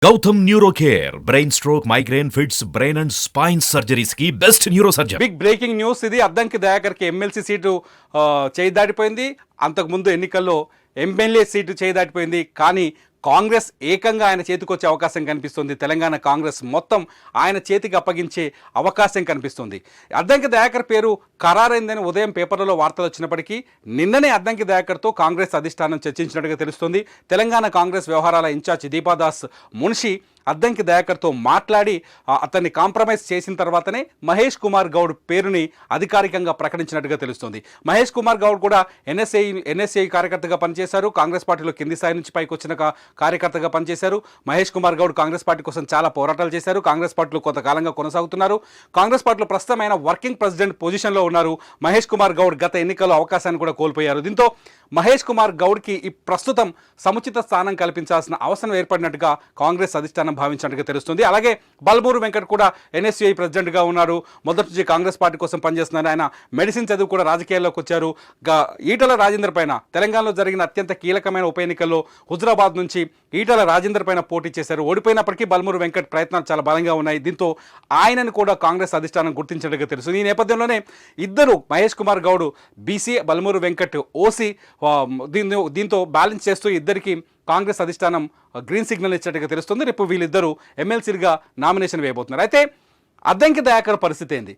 Gautam neuro care brain stroke migraine fits brain and spine surgeries కి best neuro surgeon. Big breaking news ఇది. Addanki దయాకర్కి MLC seat చేయి దాటిపోయింది. అంతకుముందు ఎన్నికల్లో ఎమ్మెల్యే సీటు చేయి దాటిపోయింది. కానీ కాంగ్రెస్ ఏకంగా ఆయన చేతికి వచ్చే అవకాశం కనిపిస్తుంది. తెలంగాణ కాంగ్రెస్ మొత్తం ఆయన చేతికి అప్పగించే అవకాశం కనిపిస్తుంది. అద్దంకి దయాకర్ పేరు ఖరారైందని ఉదయం పేపర్లలో వార్తలు వచ్చినప్పటికీ నిన్ననే అద్దంకి దయాకర్తో కాంగ్రెస్ అధిష్టానం చర్చించినట్టుగా తెలుస్తుంది. తెలంగాణ కాంగ్రెస్ వ్యవహారాల ఇన్ఛార్జ్ దీపాదాస్ మున్షి అద్దంకి దయాకర్తో మాట్లాడి అతన్ని కాంప్రమైజ్ చేసిన తర్వాతనే మహేష్ కుమార్ గౌడ్ పేరుని అధికారికంగా ప్రకటించినట్టుగా తెలుస్తుంది. మహేష్ కుమార్ గౌడ్ కూడా ఎన్ఎస్ఐ కార్యకర్తగా పనిచేశారు. కాంగ్రెస్ పార్టీలో కింది స్థాయి నుంచి పైకి వచ్చిన కార్యకర్తగా పనిచేశారు. మహేష్ కుమార్ గౌడ్ కాంగ్రెస్ పార్టీ కోసం చాలా పోరాటాలు చేశారు. కాంగ్రెస్ పార్టీలో కొంతకాలంగా కొనసాగుతున్నారు. కాంగ్రెస్ పార్టీలో ప్రస్తుతం ఆయన వర్కింగ్ ప్రెసిడెంట్ పొజిషన్లో ఉన్నారు. మహేష్ కుమార్ గౌడ్ గత ఎన్నికల్లో అవకాశాన్ని కూడా కోల్పోయారు. దీంతో మహేష్ కుమార్ గౌడ్కి ఈ ప్రస్తుతం సముచిత స్థానం కల్పించాల్సిన అవసరం ఏర్పడినట్టుగా కాంగ్రెస్ అధిష్టానం భావించినట్టుగా తెలుస్తుంది. అలాగే బల్మూరు వెంకట్ కూడా ఎన్ఎస్యుఐ ప్రెసిడెంట్గా ఉన్నారు. మొదటి నుంచి కాంగ్రెస్ పార్టీ కోసం పనిచేస్తున్నారు. ఆయన మెడిసిన్ చదువు కూడా రాజకీయాల్లోకి వచ్చారు. ఈటల రాజేందర్ పైన తెలంగాణలో జరిగిన అత్యంత కీలకమైన ఉప ఎన్నికల్లో హుజరాబాద్ నుంచి ఈటల రాజేందర్ పైన పోటీ చేశారు. ఓడిపోయినప్పటికీ బల్మూరు వెంకట్ ప్రయత్నాలు చాలా బలంగా ఉన్నాయి. దీంతో ఆయనను కూడా కాంగ్రెస్ అధిష్టానం గుర్తించినట్టుగా తెలుస్తుంది. ఈ నేపథ్యంలోనే ఇద్దరు మహేష్ కుమార్ గౌడ్ బీసీ, బల్మూరు వెంకట్ ఓసీ, దీంతో బ్యాలెన్స్ చేస్తూ ఇద్దరికి కాంగ్రెస్ అధిష్టానం గ్రీన్ సిగ్నల్ ఇచ్చినట్టుగా తెలుస్తుంది. రేపు వీళ్ళిద్దరూ ఎమ్మెల్సీలుగా నామినేషన్ వేయబోతున్నారు. అయితే అద్దంకి దయాకర్ పరిస్థితి ఏంది?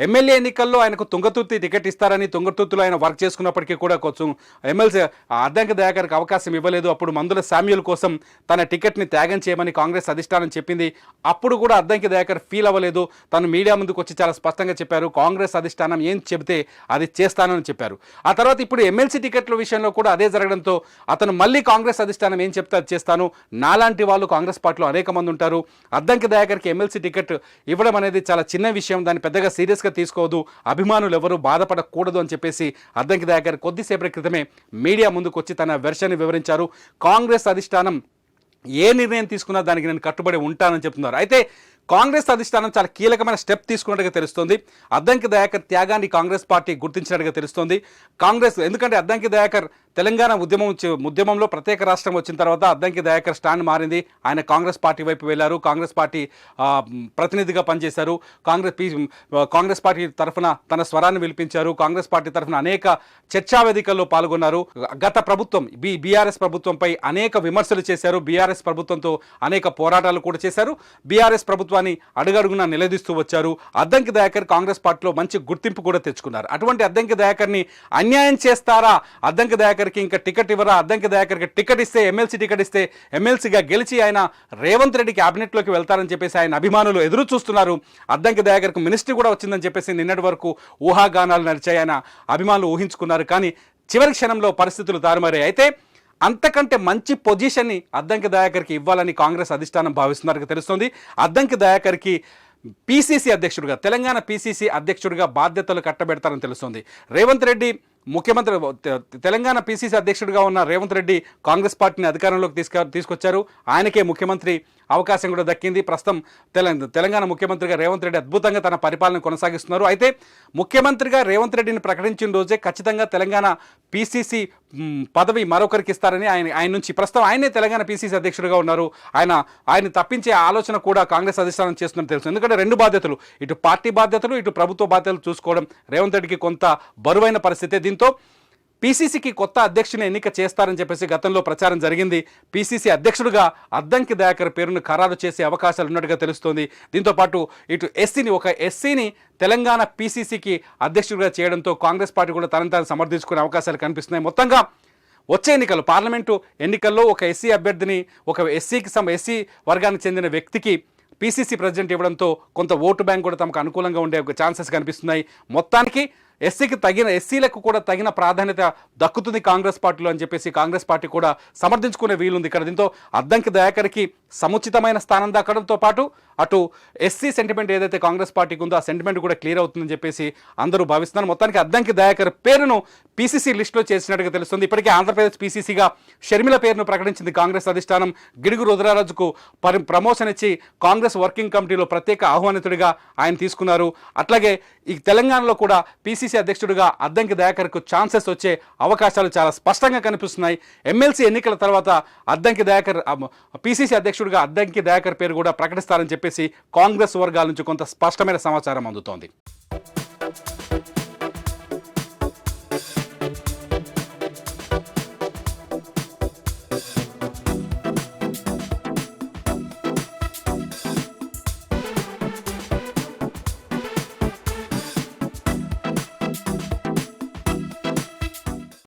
ఎమ్మెల్యే ఎన్నికల్లో ఆయనకు తుంగతుర్తి టికెట్ ఇస్తారని తుంగతుర్తిలో ఆయన వర్క్ చేసుకున్నప్పటికీ కూడా కొంచెం ఎమ్మెల్సీ అద్దంకి దయాకర్కి అవకాశం ఇవ్వలేదు. అప్పుడు మందుల శామ్యూల్ కోసం తన టికెట్ని త్యాగం చేయమని కాంగ్రెస్ అధిష్టానం చెప్పింది. అప్పుడు కూడా అద్దంకి దయాకర్ ఫీల్ అవ్వలేదు. తను మీడియా ముందుకు వచ్చి చాలా స్పష్టంగా చెప్పారు, కాంగ్రెస్ అధిష్టానం ఏం చెబితే అది చేస్తానని చెప్పారు. ఆ తర్వాత ఇప్పుడు ఎమ్మెల్సీ టికెట్ల విషయంలో కూడా అదే జరగడంతో అతను మళ్ళీ కాంగ్రెస్ అధిష్టానం ఏం చెప్తే అది చేస్తాను. నాలాంటి వాళ్ళు కాంగ్రెస్ పార్టీలో అనేక మంది ఉంటారు. అద్దంకి దయాకర్కి ఎమ్మెల్సీ టికెట్ ఇవ్వడం అనేది చాలా చిన్న విషయం, దాన్ని పెద్దగా సీరియస్గా తీసుకోవద్దు, అభిమానులు ఎవరు బాధపడకూడదు అని చెప్పేసి అద్దంకి దయాకర్ కొద్దిసేపటి క్రితమే మీడియా ముందుకు వచ్చి తన వెర్షన్ వివరించారు. కాంగ్రెస్ అధిష్టానం ఏ నిర్ణయం తీసుకున్నా దానికి నేను కట్టుబడి ఉంటానని చెప్తున్నారు. అయితే కాంగ్రెస్ అధిష్టానం చాలా కీలకమైన స్టెప్ తీసుకున్నట్టుగా తెలుస్తోంది. అద్దంకి దయాకర్ త్యాగాన్ని కాంగ్రెస్ పార్టీ గుర్తించినట్టుగా తెలుస్తోంది. కాంగ్రెస్ ఎందుకంటే అద్దంకి దయాకర్ తెలంగాణ ఉద్యమంలో ప్రత్యేక రాష్ట్రం వచ్చిన తర్వాత అద్దంకి దయాకర్ స్టాండ్ మారింది. ఆయన కాంగ్రెస్ పార్టీ వైపు వెళ్ళారు. కాంగ్రెస్ పార్టీ ప్రతినిధిగా పనిచేశారు. కాంగ్రెస్ పార్టీ తరఫున తన స్వరాన్ని వినిపించారు. కాంగ్రెస్ పార్టీ తరఫున అనేక చర్చా వేదికల్లో పాల్గొన్నారు. గత ప్రభుత్వం బీఆర్ఎస్ ప్రభుత్వంపై అనేక విమర్శలు చేశారు. బీఆర్ఎస్ ప్రభుత్వంతో అనేక పోరాటాలు కూడా చేశారు. బీఆర్ఎస్ ప్రభుత్వాన్ని అడుగడుగునా నిలదీస్తూ వచ్చారు. అద్దంకి దయాకర్ కాంగ్రెస్ పార్టీలో మంచి గుర్తింపు కూడా తెచ్చుకున్నారు. అటువంటి అద్దంకి దయాకర్ని అన్యాయం చేస్తారా? అద్దంకి దయాకర్కి ఇంకా టికెట్ ఇవ్వరా? అద్దంకి దయాకర్కి టికెట్ ఇస్తే, ఎమ్మెల్సీ టికెట్ ఇస్తే ఎమ్మెల్సీగా గెలిచి ఆయన రేవంత్ రెడ్డి క్యాబినెట్లోకి వెళ్తారని చెప్పేసి ఆయన అభిమానులు ఎదురు చూస్తున్నారు. అద్దంకి దయాకర్కు మినిస్ట్రీ కూడా వచ్చిందని చెప్పేసి నిన్నటి వరకు ఊహాగానాలు నడిచాయి. ఆయన అభిమానులు ఊహించుకున్నారు. కానీ చివరి క్షణంలో పరిస్థితులు తారుమారాయి. అయితే అంతకంటే మంచి పొజిషన్ని అద్దంకి దయాకర్కి ఇవ్వాలని కాంగ్రెస్ అధిష్టానం భావిస్తున్నట్టుగా తెలుస్తుంది. అద్దంకి దయాకర్కి పీసీసీ అధ్యక్షుడిగా, తెలంగాణ పీసీసీ అధ్యక్షుడిగా బాధ్యతలు కట్టబెడతారని తెలుస్తుంది. రేవంత్ రెడ్డి ముఖ్యమంత్రి, తెలంగాణ పీసీసీ అధ్యక్షుడిగా ఉన్న రేవంత్ రెడ్డి కాంగ్రెస్ పార్టీని అధికారంలోకి తీసుకొచ్చారు. ఆయనకే ముఖ్యమంత్రి అవకాశం కూడా దక్కింది. ప్రస్తుతం తెలంగాణ ముఖ్యమంత్రిగా రేవంత్ రెడ్డి అద్భుతంగా తన పరిపాలన కొనసాగిస్తున్నారు. అయితే ముఖ్యమంత్రిగా రేవంత్ రెడ్డిని ప్రకటించిన రోజే ఖచ్చితంగా తెలంగాణ పీసీసీ పదవి మరొకరికి ఇస్తారని ఆయన నుంచి ప్రస్తుతం ఆయనే తెలంగాణ పీసీసీ అధ్యక్షుడిగా ఉన్నారు. ఆయన తప్పించే ఆలోచన కూడా కాంగ్రెస్ అధిష్టానం చేస్తుందని తెలుసు. ఎందుకంటే రెండు బాధ్యతలు, ఇటు పార్టీ బాధ్యతలు, ఇటు ప్రభుత్వ బాధ్యతలు చూసుకోవడం రేవంత్ రెడ్డికి కొంత బరువైన పరిస్థితి. దీంతో పీసీసీకి కొత్త అధ్యక్షుని ఎన్నిక చేస్తారని చెప్పేసి గతంలో ప్రచారం జరిగింది. పీసీసీ అధ్యక్షుడిగా అద్దంకి దయాకర్ పేరును ఖరారు చేసే అవకాశాలు ఉన్నట్టుగా తెలుస్తోంది. దీంతోపాటు ఇటు ఒక ఎస్సీని తెలంగాణ పీసీసీకి అధ్యక్షుడిగా చేయడంతో కాంగ్రెస్ పార్టీ కూడా తనను తాను సమర్థించుకునే అవకాశాలు కనిపిస్తున్నాయి. మొత్తంగా వచ్చే ఎన్నికలు, పార్లమెంటు ఎన్నికల్లో ఒక ఎస్సీ అభ్యర్థిని, ఒక ఎస్సీ వర్గానికి చెందిన వ్యక్తికి పీసీసీ ప్రెసిడెంట్ ఇవ్వడంతో కొంత ఓటు బ్యాంక్ కూడా తమకు అనుకూలంగా ఉండే ఛాన్సెస్ కనిపిస్తున్నాయి. మొత్తానికి ఎస్సీలకు కూడా తగిన ప్రాధాన్యత దక్కుతుంది కాంగ్రెస్ పార్టీలో అని చెప్పేసి కాంగ్రెస్ పార్టీ కూడా సమర్థించుకునే వీలుంది ఇక్కడ. దీంతో అద్దంకి దయాకర్కి సముచితమైన స్థానం దక్కడంతో పాటు అటు ఎస్సీ సెంటిమెంట్ ఏదైతే కాంగ్రెస్ పార్టీకి ఉందో ఆ సెంటిమెంట్ కూడా క్లియర్ అవుతుందని చెప్పేసి అందరూ భావిస్తున్నారు. మొత్తానికి అద్దంకి దయాకర్ పేరును పీసీసీ లిస్టులో చేసినట్టుగా తెలుస్తుంది. ఇప్పటికే ఆంధ్రప్రదేశ్ పీసీసీగా షర్మిల పేరును ప్రకటించింది కాంగ్రెస్ అధిష్టానం. గిడుగు రుద్రరాజుకు ప్రమోషన్ ఇచ్చి కాంగ్రెస్ వర్కింగ్ కమిటీలో ప్రత్యేక ఆహ్వానితుడిగా ఆయన తీసుకున్నారు. అట్లాగే ఈ తెలంగాణలో కూడా పీసీసీ పిసిసి అధ్యక్షుడిగా అద్దంకి దయాకర్కు ఛాన్సెస్ వచ్చే అవకాశాలు చాలా స్పష్టంగా కనిపిస్తున్నాయి. ఎమ్మెల్సీ ఎన్నికల తర్వాత అద్దంకి దయాకర్ పిసిసి అధ్యక్షుడిగా అద్దంకి దయాకర్ పేరు కూడా ప్రకటిస్తారని చెప్పేసి కాంగ్రెస్ వర్గాల నుంచి కొంత స్పష్టమైన సమాచారం అందుతోంది.